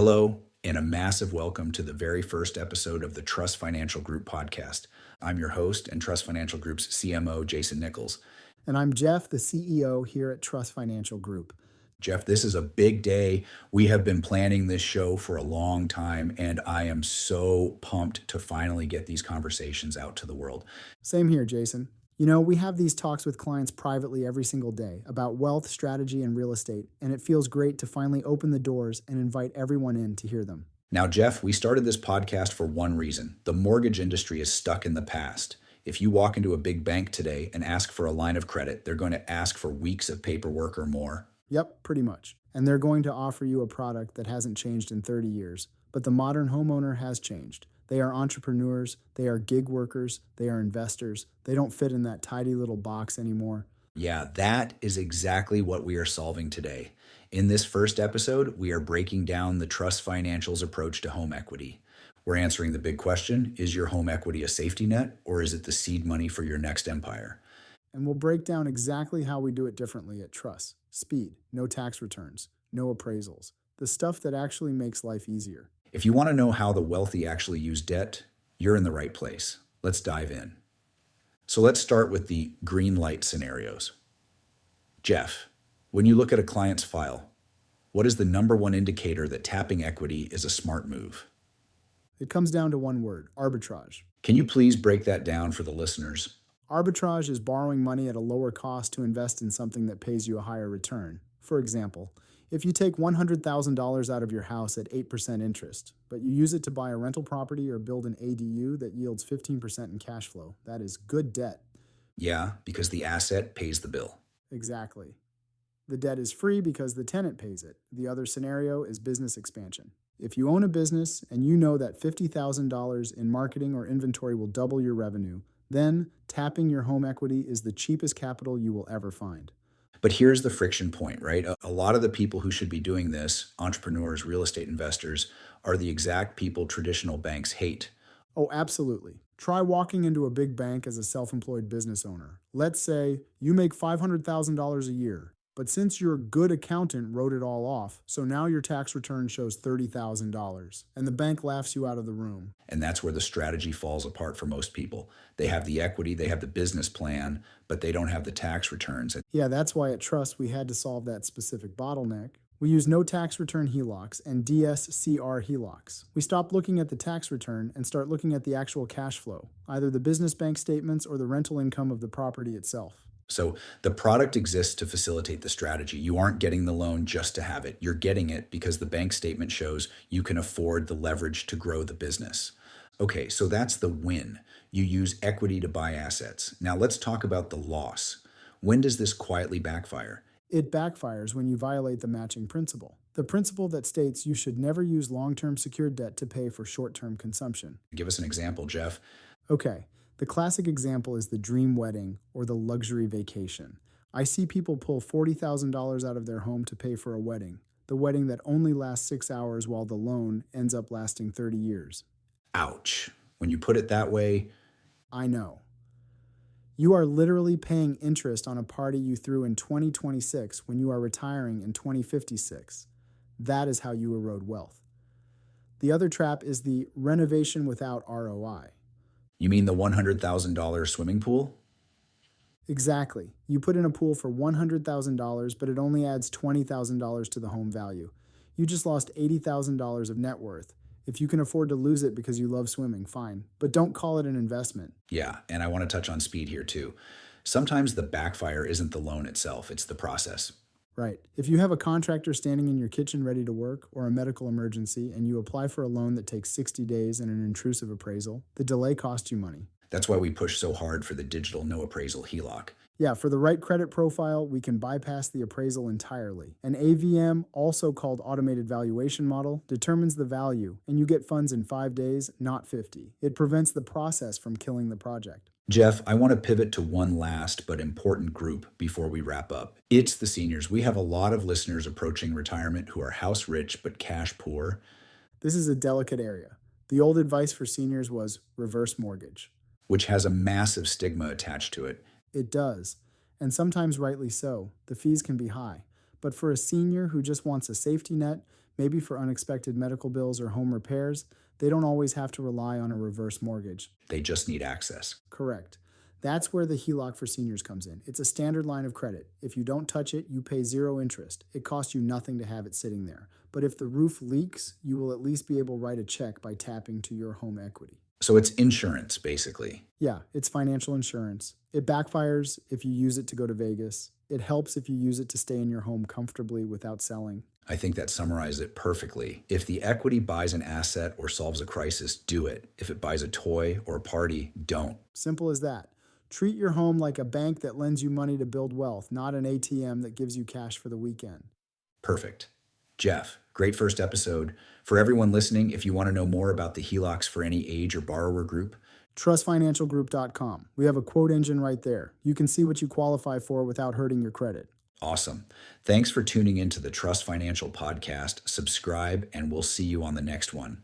Hello, and a massive welcome to the very first episode of the Truss Financial Group podcast. I'm your host and Truss Financial Group's CMO, Jason Nichols. And I'm Jeff, the CEO here at Truss Financial Group. Jeff, this is a big day. We have been planning this show for a long time, and I am so pumped to finally get these conversations out to the world. Same here, Jason. You know, we have these talks with clients privately every single day about wealth, strategy, and real estate, and it feels great to finally open the doors and invite everyone in to hear them. Now, Jeff, we started this podcast for one reason. The mortgage industry is stuck in the past. If you walk into a big bank today and ask for a line of credit, they're going to ask for weeks of paperwork or more. Yep, pretty much. And they're going to offer you a product that hasn't changed in 30 years. But the modern homeowner has changed. They are entrepreneurs, they are gig workers, they are investors. They don't fit in that tidy little box anymore. Yeah, that is exactly what we are solving today. In this first episode, we are breaking down the Truss Financial's approach to home equity. We're answering the big question, is your home equity a safety net, or is it the seed money for your next empire? And we'll break down exactly how we do it differently at Truss. Speed, no tax returns, no appraisals. The stuff that actually makes life easier. If you want to know how the wealthy actually use debt, you're in the right place. Let's dive in. So let's start with the green light scenarios. Jeff, when you look at a client's file, what is the number one indicator that tapping equity is a smart move? It comes down to one word, arbitrage. Can you please break that down for the listeners? Arbitrage is borrowing money at a lower cost to invest in something that pays you a higher return. For example, if you take $100,000 out of your house at 8% interest, but you use it to buy a rental property or build an ADU that yields 15% in cash flow, that is good debt. Yeah, because the asset pays the bill. Exactly. The debt is free because the tenant pays it. The other scenario is business expansion. If you own a business and you know that $50,000 in marketing or inventory will double your revenue, then tapping your home equity is the cheapest capital you will ever find. But here's the friction point, right? A lot of the people who should be doing this, entrepreneurs, real estate investors, are the exact people traditional banks hate. Oh, absolutely. Try walking into a big bank as a self-employed business owner. Let's say you make $500,000 a year, but since your good accountant wrote it all off, so now your tax return shows $30,000, and the bank laughs you out of the room. And that's where the strategy falls apart for most people. They have the equity, they have the business plan, but they don't have the tax returns. Yeah, that's why at Truss we had to solve that specific bottleneck. We use no tax return HELOCs and DSCR HELOCs. We stop looking at the tax return and start looking at the actual cash flow, either the business bank statements or the rental income of the property itself. So the product exists to facilitate the strategy. You aren't getting the loan just to have it. You're getting it because the bank statement shows you can afford the leverage to grow the business. Okay, so that's the win. You use equity to buy assets. Now let's talk about the loss. When does this quietly backfire? It backfires when you violate the matching principle. The principle that states you should never use long-term secured debt to pay for short-term consumption. Give us an example, Jeff. Okay. The classic example is the dream wedding or the luxury vacation. I see people pull $40,000 out of their home to pay for a wedding, the wedding that only lasts 6 hours while the loan ends up lasting 30 years. Ouch. When you put it that way, I know. You are literally paying interest on a party you threw in 2026 when you are retiring in 2056. That is how you erode wealth. The other trap is the renovation without ROI. You mean the $100,000 swimming pool? Exactly. You put in a pool for $100,000, but it only adds $20,000 to the home value. You just lost $80,000 of net worth. If you can afford to lose it because you love swimming, fine. But don't call it an investment. Yeah, and I want to touch on speed here too. Sometimes the backfire isn't the loan itself, it's the process. Right. If you have a contractor standing in your kitchen ready to work or a medical emergency and you apply for a loan that takes 60 days and an intrusive appraisal, the delay costs you money. That's why we push so hard for the digital no-appraisal HELOC. Yeah, for the right credit profile, we can bypass the appraisal entirely. An AVM, also called automated valuation model, determines the value, and you get funds in 5 days, not 50. It prevents the process from killing the project. Jeff, I want to pivot to one last but important group before we wrap up. It's the seniors. We have a lot of listeners approaching retirement who are house rich but cash poor. This is a delicate area. The old advice for seniors was reverse mortgage, which has a massive stigma attached to it. It does, and sometimes rightly so. The fees can be high. But for a senior who just wants a safety net, maybe for unexpected medical bills or home repairs, they don't always have to rely on a reverse mortgage. They just need access. Correct. That's where the HELOC for seniors comes in. It's a standard line of credit. If you don't touch it, you pay zero interest. It costs you nothing to have it sitting there. But if the roof leaks, you will at least be able to write a check by tapping to your home equity. So it's insurance, basically. Yeah, it's financial insurance. It backfires if you use it to go to Vegas. It helps if you use it to stay in your home comfortably without selling. I think that summarizes it perfectly. If the equity buys an asset or solves a crisis, do it. If it buys a toy or a party, don't. Simple as that. Treat your home like a bank that lends you money to build wealth, not an ATM that gives you cash for the weekend. Perfect. Jeff, great first episode. For everyone listening, if you want to know more about the HELOCs for any age or borrower group, TrussFinancialGroup.com. We have a quote engine right there. You can see what you qualify for without hurting your credit. awesome. Thanks for tuning into the Truss Financial Podcast. Subscribe, and we'll see you on the next one.